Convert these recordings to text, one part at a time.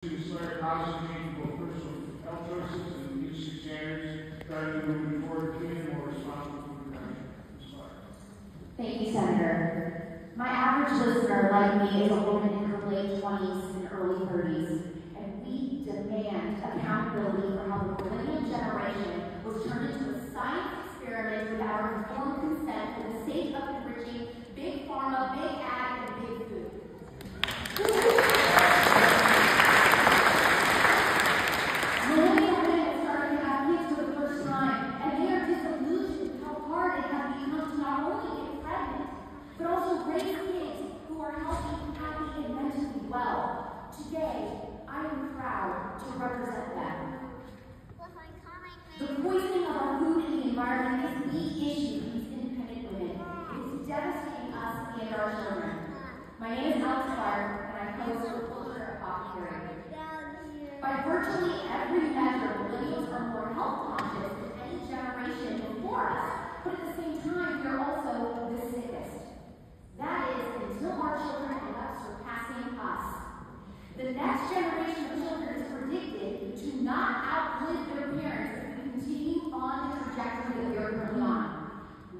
To start positive change both personal health choices and industry standards, driving moving forward cleaner, more responsible food production. Thank you, Senator. My average listener, like me, is a woman in her late 20s and early 30s, and we demand accountability for how the millennial generation was turned into a science experiment without our informed consent for the sake of enriching big pharma, big ag, and big food. Millennial women are starting to have kids for the first time, and they are disillusioned with how hard it has become to not only get pregnant, but also raise kids who are healthy, happy, and mentally well. Today, I am proud to represent them. The poisoning of our food and the environment is the issue for these independent women. It is devastating us and our children. My name is Alex Clark, and I host the Culture of Coffee Hearing. By virtually every measure, millennials are more health conscious than any generation before us, but at the same time, we are also the sickest. That is, until our children end up surpassing us. The next generation of children is predicted to not outlive their parents if we continue on the trajectory that we are currently on.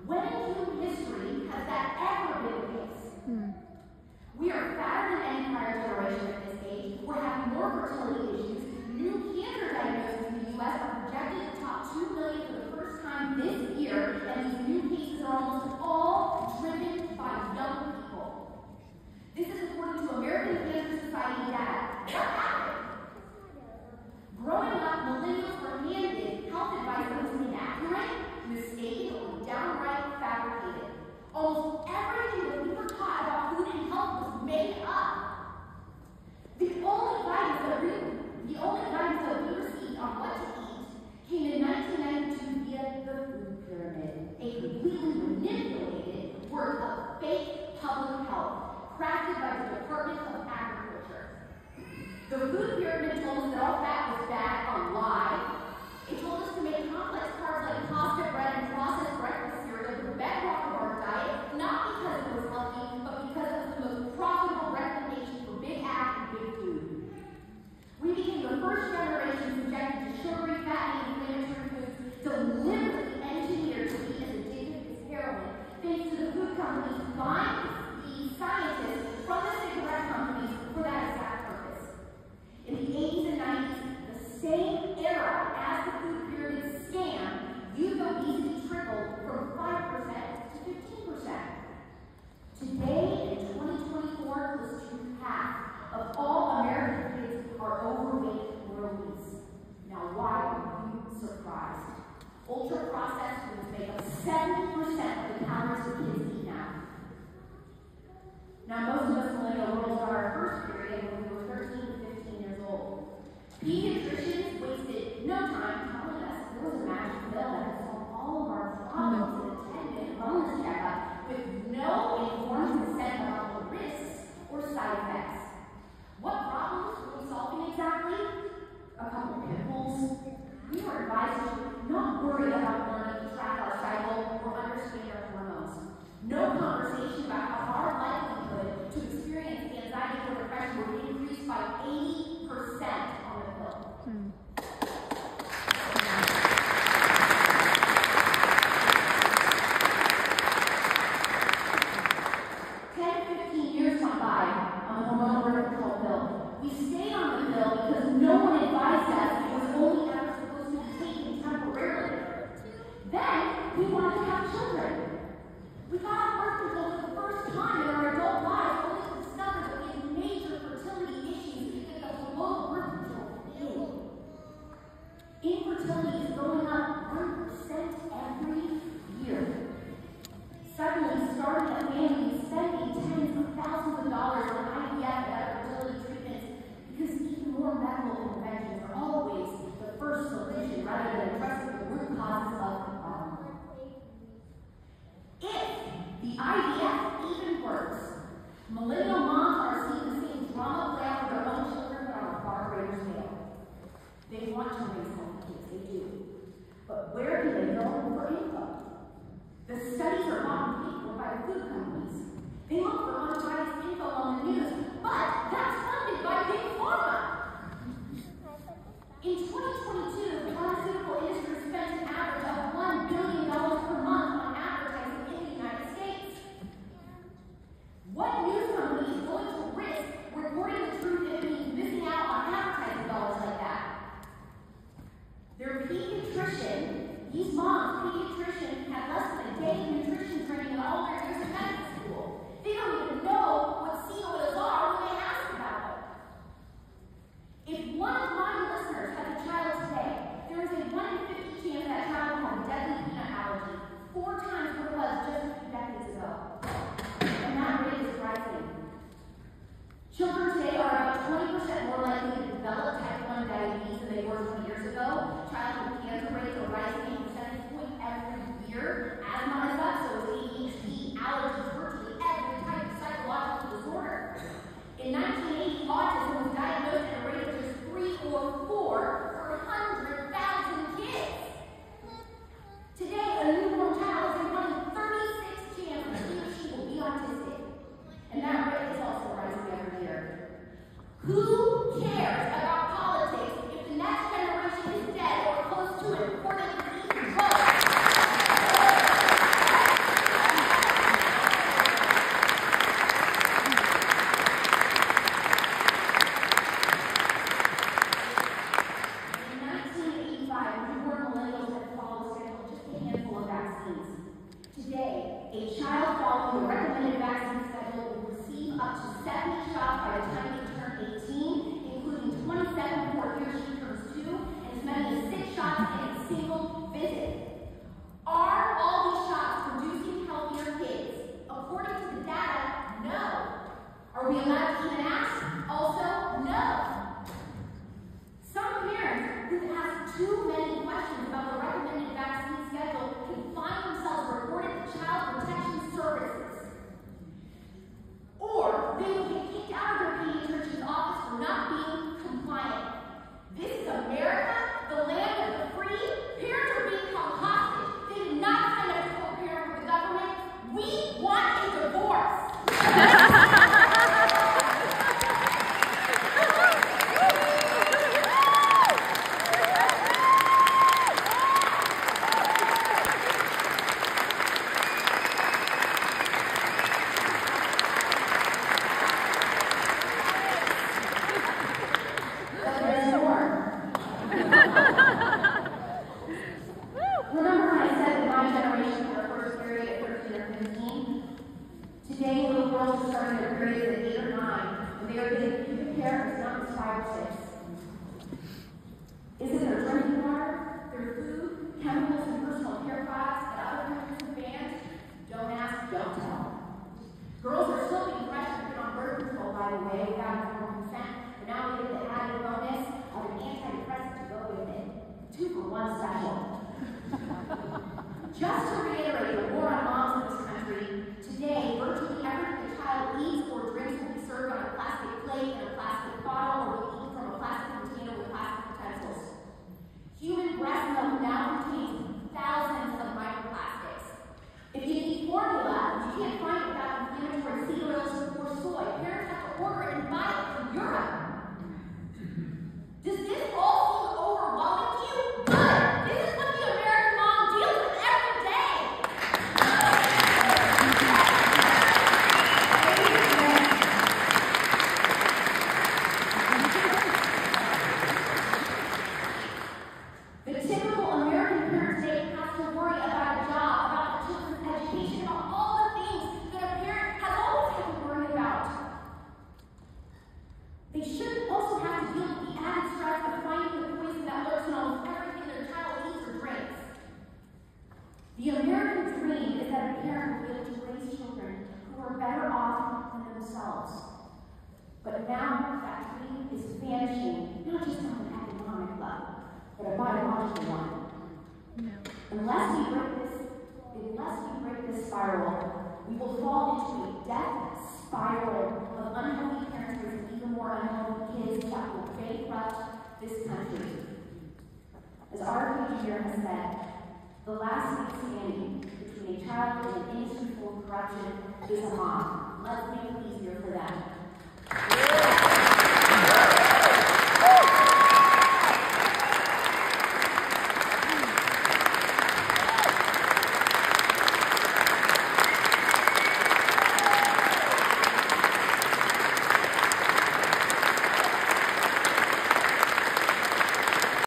When in human history has that ever been the case? We are fatter than any prior generation at this age. We're having more fertility issues. New cancer diagnoses in the U.S. are projected to top 2 million for the first time this year, and these new cases are almost all driven by young people. This is according to American Cancer Society data. What happened? Growing up, millennials were handed health advice that was inaccurate, mistaken, or downright fabricated. Almost everything that we were taught about food and health was made up. The only guidance that we received on what to eat came in 1992 via the food pyramid, a completely manipulated work of fake public health crafted by the Department of Agriculture. The food pyramid told us that all fat was bad on lie. It told us to make complex carbs like pasta, bread, and processed breakfast cereal the bedrock of our diet, not because it was healthy, but because it was the most profitable reclamation for big ag and big food. We became the first generation subjected to sugary, fatty, and inflammatory foods deliberately engineered to be as addictive as heroin, thanks to the food companies buying the scientists from the cigarette companies for that exact purpose. In the 80s and 90s, the same era as the food pyramid scam, youth obesity tripled from 5% to 15%. Today, in 2024, close to half of all American kids are overweight or obese. Now, why are you surprised? Ultra-processed foods make up 70% of the calories that kids eat now. Now, most of us millennial girls got our first period when we were 13 to 15 years old. Pediatricians wasted no time telling us there was a magic pill that could solve all of our problems in a 10-minute wellness checkup with no informed consent about the risks or side effects. What problems were we solving exactly? A couple pimples. We were advised to not worry about learning to track our cycle or understand our hormones. No conversation about our likelihood to experience the anxiety being compliant. This is America, the land of the free. Parents are being held hostage. They did not sign up to co-parent with the government. We want a divorce. Today, little girls are starting their grades at 8 or 9, and they are getting pubic hair as young as 5 or 6. Is it their drinking water, their food, chemicals, and personal care products that other countries have banned? Don't ask, don't tell. Girls are still being pressured to put on birth control, by the way, without informed consent, but now we get the added bonus of an antidepressant to go with it. 2 for 1 special. Just to reiterate the war on moms in this country, today, virtually everything a child eats or drinks will be served on a plastic plate and a plastic bottle, or will eat from a plastic container with plastic utensils. Human breast milk now contains thousands of microplastics. If you eat formula, you can't find it without inflammatory seed oils or soy. Parents have to order it and buy it from Europe. Does this all seem overwhelming to you? Good! This is what the American mom deals with every day! The typical American parent today has to worry about a job, about their children's education, about all the things that a parent has always had to worry about. They shouldn't also have to deal with the added stress of finding the poison that lurks in almost everything their child eats or drinks. The American dream is that a parent will be able to raise children who are better off than themselves. But now that dream is vanishing, not just on an economic level, but a biological one. No. Unless we break this spiral, we will fall into a death spiral of unhealthy parents and even more unhealthy kids that will bankrupt this country. As our engineer has said, the last link standing between a child and an industry full of corruption is a mom. Let's make it easier for them.